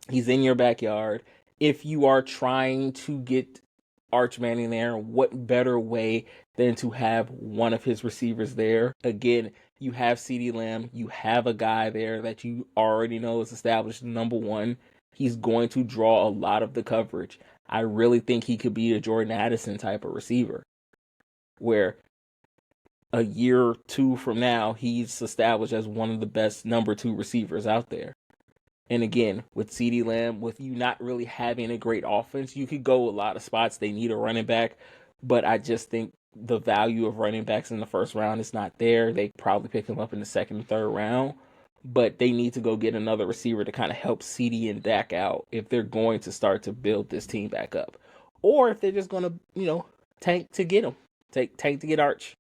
He's in your backyard. If you are trying to get Arch Manning there, what better way than to have one of his receivers there? Again, you have CeeDee Lamb. You have a guy there that you already know is established number one. He's going to draw a lot of the coverage. I really think he could be a Jordan Addison type of receiver, where a year or two from now, he's established as one of the best number 2 receivers out there. And again, with CeeDee Lamb, with you not really having a great offense, you could go a lot of spots. They need a running back, but I just think the value of running backs in the first round is not there. They probably pick him up in the second and third round, but they need to go get another receiver to kind of help CeeDee and Dak out if they're going to start to build this team back up, or if they're just going to, tank to get him, tank to get Arch.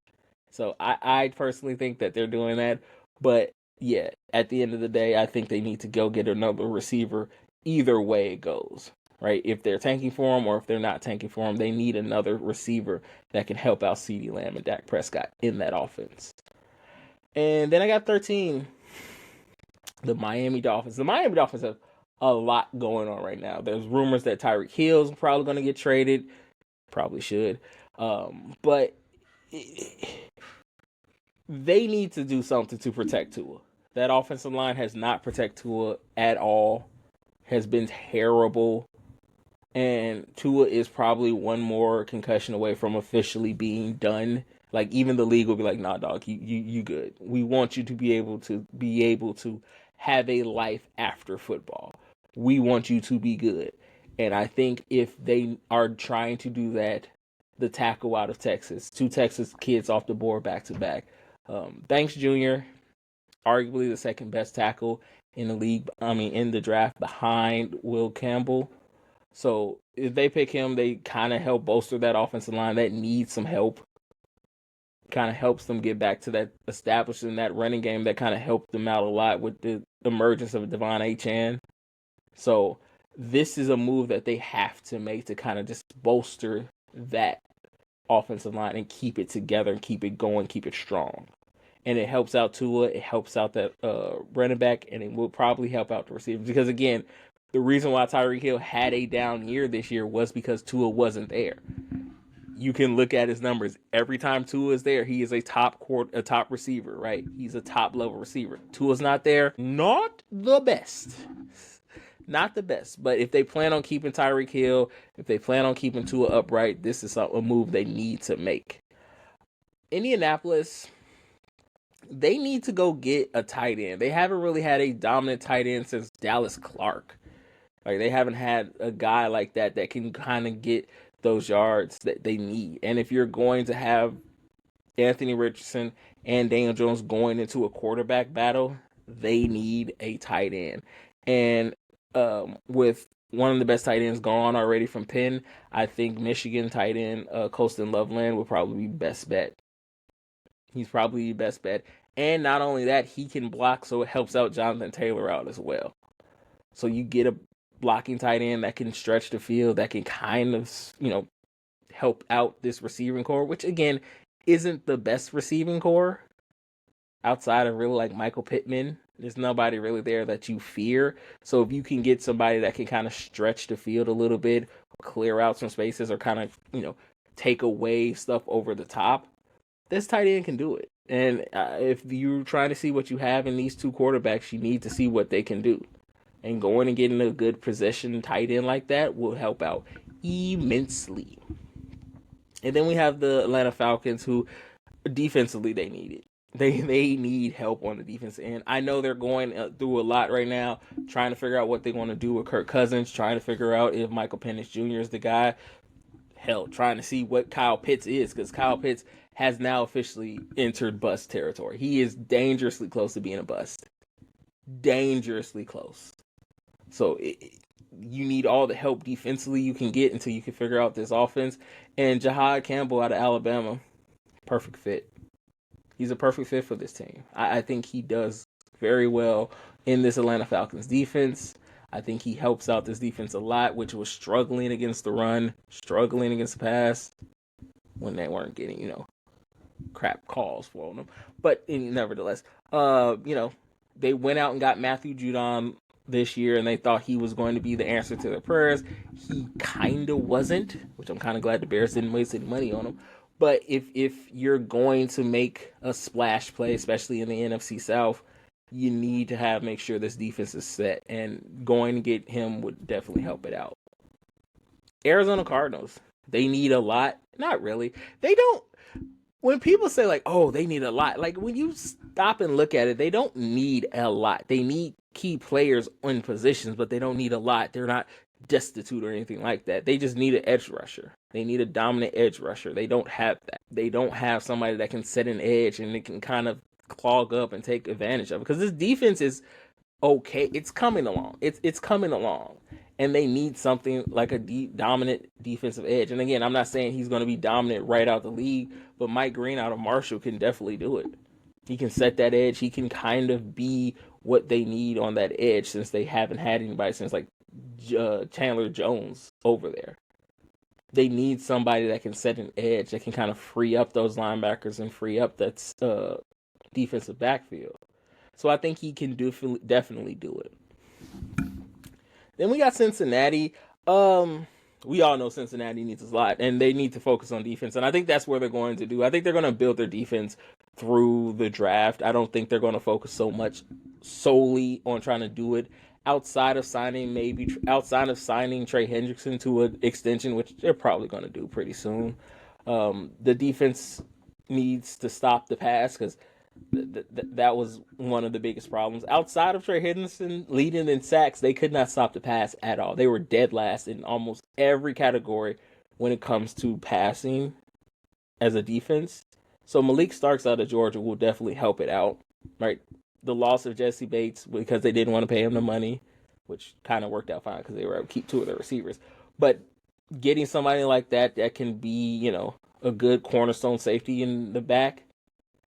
So I personally think that they're doing that, but yeah, at the end of the day, I think they need to go get another receiver. Either way it goes, right? If they're tanking for him or if they're not tanking for him, they need another receiver that can help out CeeDee Lamb and Dak Prescott in that offense. And then I got 13, the Miami Dolphins. The Miami Dolphins have a lot going on right now. There's rumors that Tyreek Hill's probably going to get traded. Probably should. But they need to do something to protect Tua. That offensive line has not protected Tua at all. Has been terrible. And Tua is probably one more concussion away from officially being done. Like, even the league will be like, nah, dog, you good. We want you to be able to have a life after football. We want you to be good. And I think if they are trying to do that, the tackle out of Texas, 2 Texas kids off the board back to back. Banks Jr., arguably the second best tackle in the league. In the draft behind Will Campbell. So if they pick him, they kind of help bolster that offensive line that needs some help. kind of helps them get back to that establishing that running game that kind of helped them out a lot with the emergence of Devon Achane. So this is a move that they have to make to kind of just bolster that offensive line and keep it together and keep it going, keep it strong. And it helps out Tua, it helps out that running back, and it will probably help out the receivers. Because again, the reason why Tyreek Hill had a down year this year was because Tua wasn't there. You can look at his numbers. Every time Tua is there, he is a top receiver, right? He's a top level receiver. Tua's not there, not the best. Not the best, but if they plan on keeping Tyreek Hill, if they plan on keeping Tua upright, this is a move they need to make. Indianapolis, they need to go get a tight end. They haven't really had a dominant tight end since Dallas Clark. Like, they haven't had a guy like that that can kind of get those yards that they need. And if you're going to have Anthony Richardson and Daniel Jones going into a quarterback battle, they need a tight end. And with one of the best tight ends gone already from Penn, I think Michigan tight end Colston Loveland would probably be best bet. He's probably the best bet. And not only that, he can block, so it helps out Jonathan Taylor out as well. So you get a blocking tight end that can stretch the field, that can kind of, help out this receiving core, which again isn't the best receiving core outside of really like Michael Pittman. There's nobody really there that you fear. So if you can get somebody that can kind of stretch the field a little bit, or clear out some spaces, or kind of, take away stuff over the top, this tight end can do it. And if you're trying to see what you have in these two quarterbacks, you need to see what they can do. And going and getting a good possession tight end like that will help out immensely. And then we have the Atlanta Falcons, who defensively they need it. They need help on the defense end. I know they're going through a lot right now, trying to figure out what they want to do with Kirk Cousins, trying to figure out if Michael Penix Jr. is the guy. Hell, trying to see what Kyle Pitts is, because Kyle Pitts has now officially entered bust territory. He is dangerously close to being a bust. Dangerously close. So you need all the help defensively you can get until you can figure out this offense. And Jahad Campbell out of Alabama, perfect fit. He's a perfect fit for this team. I think he does very well in this Atlanta Falcons defense. I think he helps out this defense a lot, which was struggling against the run, struggling against the pass, when they weren't getting, crap calls for them. But nevertheless, they went out and got Matthew Judon this year, and they thought he was going to be the answer to their prayers. He kind of wasn't, which I'm kind of glad the Bears didn't waste any money on him. But if you're going to make a splash play, especially in the NFC South, you need to make sure this defense is set, and going to get him would definitely help it out. Arizona Cardinals, they need a lot. Not really. They don't. When people say like, oh, they need a lot, like when you stop and look at it, they don't need a lot. They need key players in positions, but they don't need a lot. They're not destitute or anything like that. They just need an edge rusher. They need a dominant edge rusher. They don't have that. They don't have somebody that can set an edge and it can kind of clog up and take advantage of it. Because this defense is okay. It's coming along. It's coming along. And they need something like a dominant defensive edge. And again, I'm not saying he's going to be dominant right out the league, but Mike Green out of Marshall can definitely do it. He can set that edge. He can kind of be what they need on that edge, since they haven't had anybody since like Chandler Jones over there. They need somebody that can set an edge, that can kind of free up those linebackers and free up that defensive backfield. So I think he can definitely do it. Then we got Cincinnati. We all know Cincinnati needs a lot, and they need to focus on defense. And I think that's where they're going to do. I think they're going to build their defense through the draft. I don't think they're going to focus so much solely on trying to do it outside of signing Trey Hendrickson to an extension, which they're probably going to do pretty soon. The defense needs to stop the pass, because that was one of the biggest problems. Outside of Trey Hendrickson leading in sacks, they could not stop the pass at all. They were dead last in almost every category when it comes to passing as a defense. So Malik Starks out of Georgia will definitely help it out, right? The loss of Jesse Bates, because they didn't want to pay him the money, which kind of worked out fine because they were able to keep two of their receivers. But getting somebody like that can be, a good cornerstone safety in the back,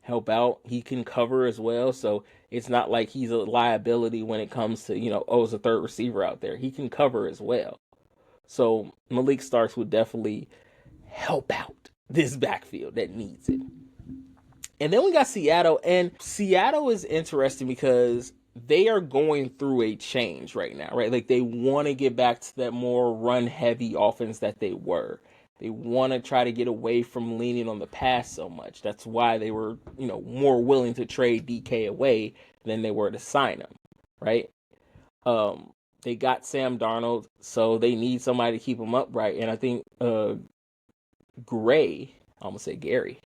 help out. He can cover as well, so it's not like he's a liability when it comes to, it's a third receiver out there. He can cover as well. So Malik Starks would definitely help out this backfield that needs it. And then we got Seattle, and Seattle is interesting because they are going through a change right now, right? Like they want to get back to that more run heavy offense that they were. They want to try to get away from leaning on the pass so much. That's why they were, more willing to trade DK away than they were to sign him, right? They got Sam Darnold, so they need somebody to keep him upright. And I think Gray, I almost say Gary.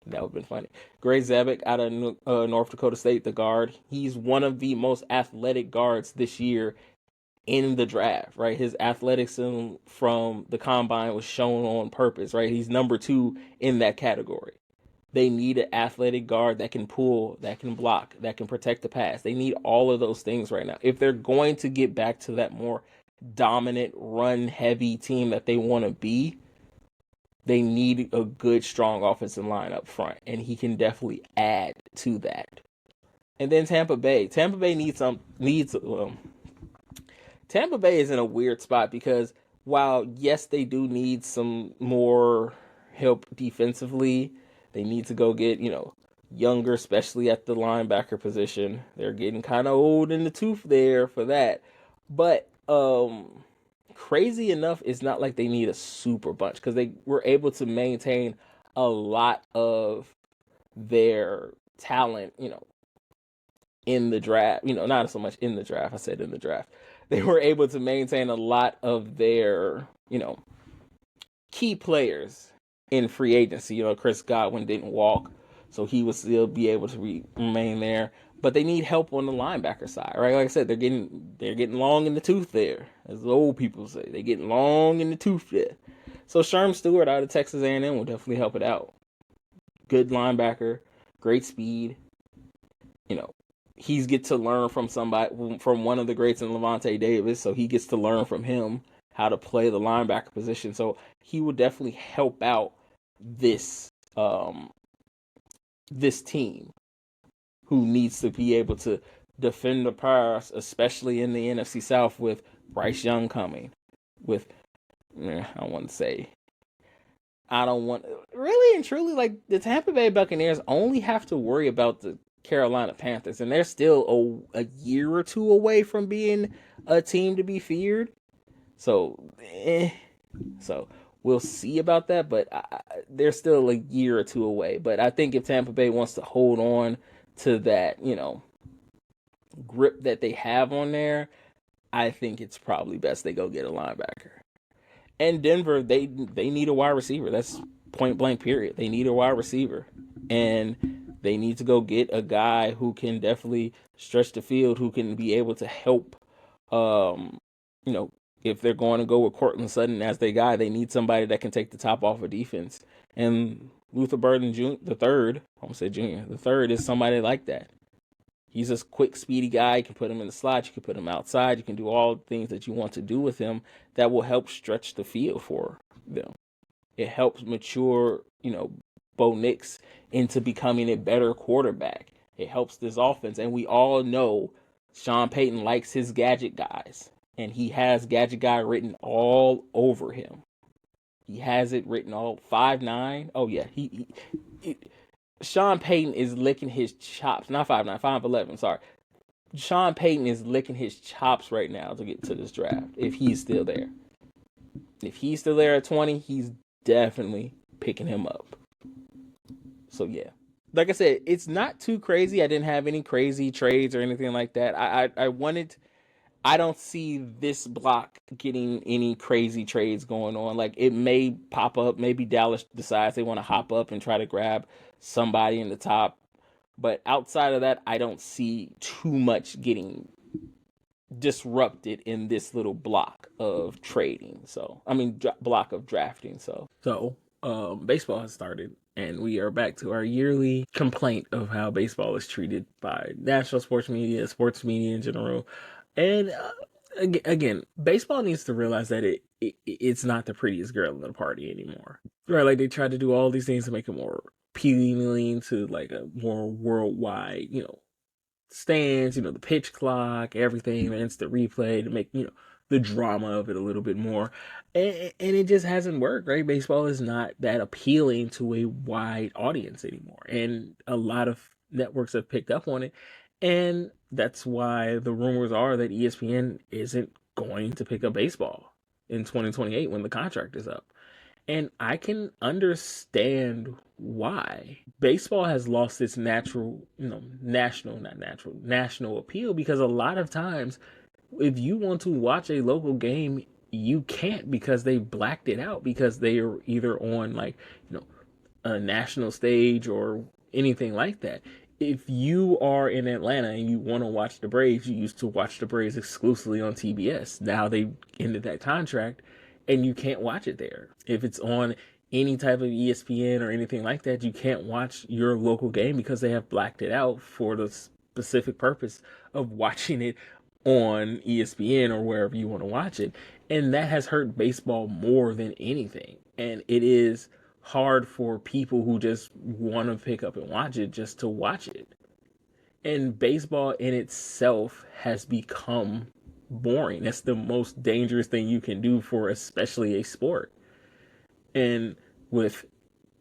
That would have been funny. Gray Zabek out of North Dakota State, the guard. He's one of the most athletic guards this year in the draft, right? His athleticism from the combine was shown on purpose, right? He's number 2 in that category. They need an athletic guard that can pull, that can block, that can protect the pass. They need all of those things right now. If they're going to get back to that more dominant, run-heavy team that they want to be, they need a good, strong offensive line up front, and he can definitely add to that. And then Tampa Bay. Tampa Bay Tampa Bay is in a weird spot because while, yes, they do need some more help defensively, they need to go get, younger, especially at the linebacker position. They're getting kind of old in the tooth there for that. But crazy enough, it's not like they need a super bunch because they were able to maintain a lot of their talent, in the draft. Not so much in the draft. I said in the draft. They were able to maintain a lot of their, key players in free agency. Chris Godwin didn't walk, so he would still be able to remain there. But they need help on the linebacker side, right? Like I said, they're getting long in the tooth there, as the old people say. They're getting long in the tooth there. So Sherm Stewart out of Texas A&M will definitely help it out. Good linebacker, great speed. He's get to learn from one of the greats in Levante Davis, so he gets to learn from him how to play the linebacker position. So he will definitely help out this this team who needs to be able to defend the pass, especially in the NFC South with Bryce Young coming. I don't want really and truly, like, the Tampa Bay Buccaneers only have to worry about the Carolina Panthers, and they're still a year or two away from being a team to be feared. So we'll see about that, but they're still a year or two away. But I think if Tampa Bay wants to hold on to that, grip that they have on there, I think it's probably best they go get a linebacker. And Denver, they need a wide receiver. That's point blank period. They need a wide receiver. And they need to go get a guy who can definitely stretch the field, who can be able to help. If they're going to go with Cortland Sutton as their guy, they need somebody that can take the top off of defense. And Luther Burden the third is somebody like that. He's a quick, speedy guy. You can put him in the slot. You can put him outside. You can do all the things that you want to do with him that will help stretch the field for them. It helps mature, Bo Nix into becoming a better quarterback. It helps this offense. And we all know Sean Payton likes his gadget guys. And he has gadget guy written all over him. He has it written all 5'9". Oh, yeah. Sean Payton is licking his chops. Not 5'9", 5'11", sorry. Sean Payton is licking his chops right now to get to this draft, if he's still there. If he's still there at 20, he's definitely picking him up. So, yeah. Like I said, it's not too crazy. I didn't have any crazy trades or anything like that. I don't see this block getting any crazy trades going on. Like, it may pop up. Maybe Dallas decides they want to hop up and try to grab somebody in the top. But outside of that, I don't see too much getting disrupted in this little block of trading. Block of drafting. So baseball has started, and we are back to our yearly complaint of how baseball is treated by national sports media in general. And Again, baseball needs to realize that it's not the prettiest girl in the party anymore. Right? Like they tried to do all these things to make it more appealing to like a more worldwide, stands, the pitch clock, everything, the instant replay to make, the drama of it a little bit more. And it just hasn't worked, right? Baseball is not that appealing to a wide audience anymore. And a lot of networks have picked up on it. And that's why the rumors are that ESPN isn't going to pick up baseball in 2028 when the contract is up. And I can understand why. Baseball has lost its natural, national appeal because a lot of times, if you want to watch a local game, you can't because they blacked it out because they are either on like, a national stage or anything like that. If you are in Atlanta and you want to watch the Braves, you used to watch the Braves exclusively on TBS. Now they ended that contract and you can't watch it there. If it's on any type of ESPN or anything like that, you can't watch your local game because they have blacked it out for the specific purpose of watching it on ESPN or wherever you want to watch it. And that has hurt baseball more than anything. And it is hard for people who just want to pick up and watch it just to watch it. And baseball in itself has become boring. That's the most dangerous thing you can do for especially a sport. And with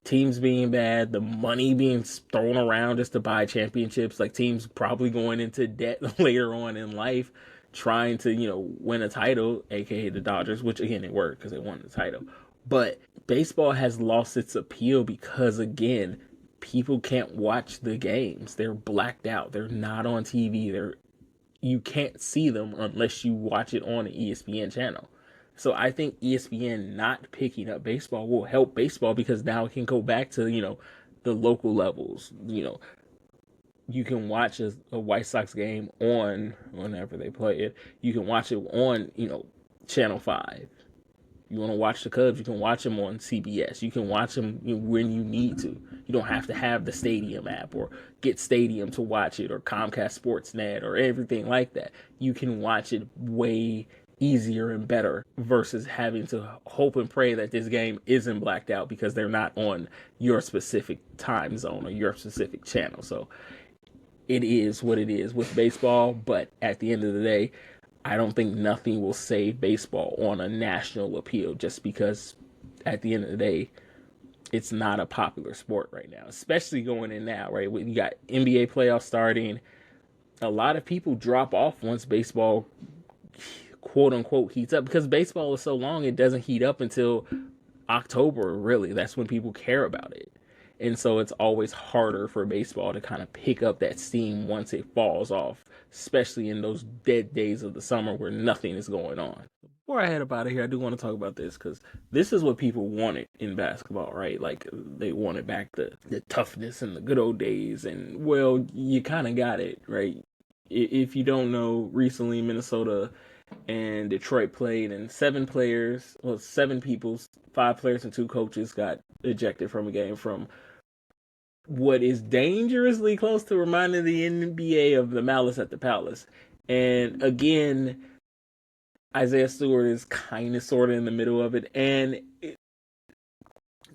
teams being bad, the money being thrown around just to buy championships, like teams probably going into debt later on in life, trying to, win a title, aka the Dodgers, which again, it worked because they won the title. But baseball has lost its appeal because, again, people can't watch the games. They're blacked out. They're not on TV. You can't see them unless you watch it on an ESPN channel. So I think ESPN not picking up baseball will help baseball because now it can go back to, the local levels. You can watch a White Sox game on whenever they play it. You can watch it on, Channel 5. You want to watch the Cubs, you can watch them on CBS. You can watch them when you need to. You don't have to have the Stadium app or get Stadium to watch it or Comcast Sportsnet or everything like that. You can watch it way easier and better versus having to hope and pray that this game isn't blacked out because they're not on your specific time zone or your specific channel. So it is what it is with baseball, but at the end of the day, I don't think nothing will save baseball on a national appeal just because at the end of the day, it's not a popular sport right now, especially going in now, right? You got NBA playoffs starting. A lot of people drop off once baseball, quote unquote, heats up because baseball is so long, it doesn't heat up until October, really. That's when people care about it. And so it's always harder for baseball to kind of pick up that steam once it falls off, especially in those dead days of the summer where nothing is going on. Before I head up out of here, I do want to talk about this because this is what people wanted in basketball, right? Like they wanted back the toughness and the good old days. And well, you kind of got it, right? If you don't know, recently Minnesota and Detroit played, and seven people, 5 players and 2 coaches got ejected from a game from what is dangerously close to reminding the NBA of the Malice at the Palace. And again, Isaiah Stewart is kind of sort of in the middle of it. And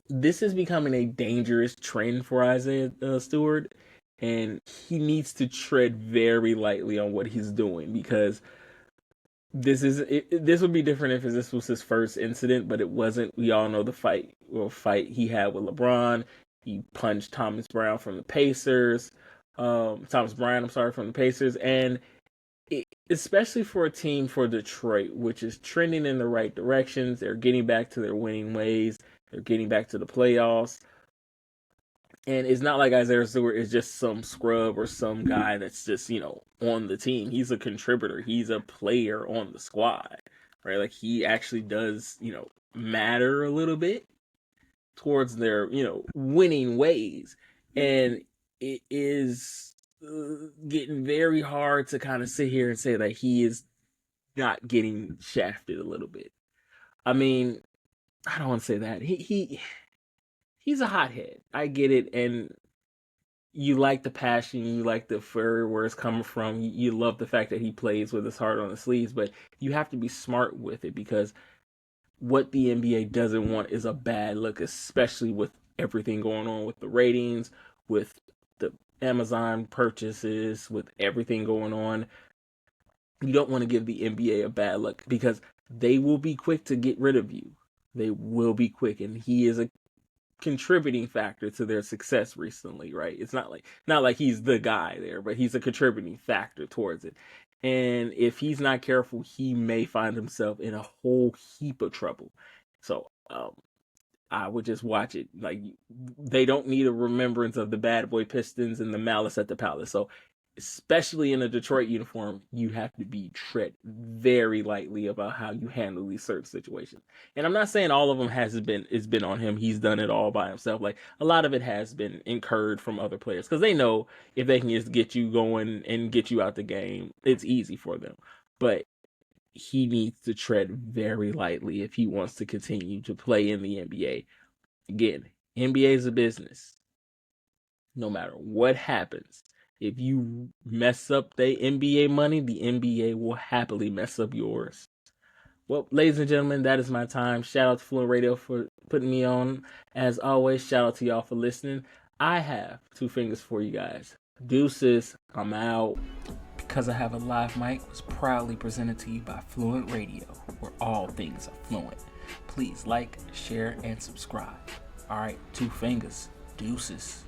this is becoming a dangerous trend for Isaiah Stewart. And he needs to tread very lightly on what he's doing because this would be different if this was his first incident, but it wasn't. We all know the fight he had with LeBron. He punched Thomas Bryant from the Pacers, and especially for a team for Detroit, which is trending in the right directions. They're getting back to their winning ways. They're getting back to the playoffs. And it's not like Isaiah Stewart is just some scrub or some guy that's just, on the team. He's a contributor. He's a player on the squad, right? Like he actually does, matter a little bit towards their, winning ways. And it is getting very hard to kind of sit here and say that he is not getting shafted a little bit. I mean, I don't want to say that. He's a hothead. I get it. And you like the passion, you like the fur where it's coming from. You love the fact that he plays with his heart on his sleeves, but you have to be smart with it because what the NBA doesn't want is a bad look, especially with everything going on with the ratings, with the Amazon purchases, with everything going on. You don't want to give the NBA a bad look because they will be quick to get rid of you. They will be quick, and he is a contributing factor to their success recently, right? It's not like he's the guy there, but he's a contributing factor towards it. And if he's not careful, he may find himself in a whole heap of trouble. So I would just watch it. Like, they don't need a remembrance of the bad boy Pistons and the malice at the palace. So especially in a Detroit uniform, you have to be tread very lightly about how you handle these certain situations. And I'm not saying all of them it's been on him. He's done it all by himself. Like, a lot of it has been incurred from other players because they know if they can just get you going and get you out the game, it's easy for them. But he needs to tread very lightly if he wants to continue to play in the NBA. Again, NBA is a business. No matter what happens, if you mess up the NBA money, the NBA will happily mess up yours. Well, ladies and gentlemen, that is my time. Shout out to Fluent Radio for putting me on. As always, shout out to y'all for listening. I have two fingers for you guys. Deuces, I'm out. Because I Have a Live Mic was proudly presented to you by Fluent Radio, where all things are fluent. Please like, share, and subscribe. All right, two fingers. Deuces.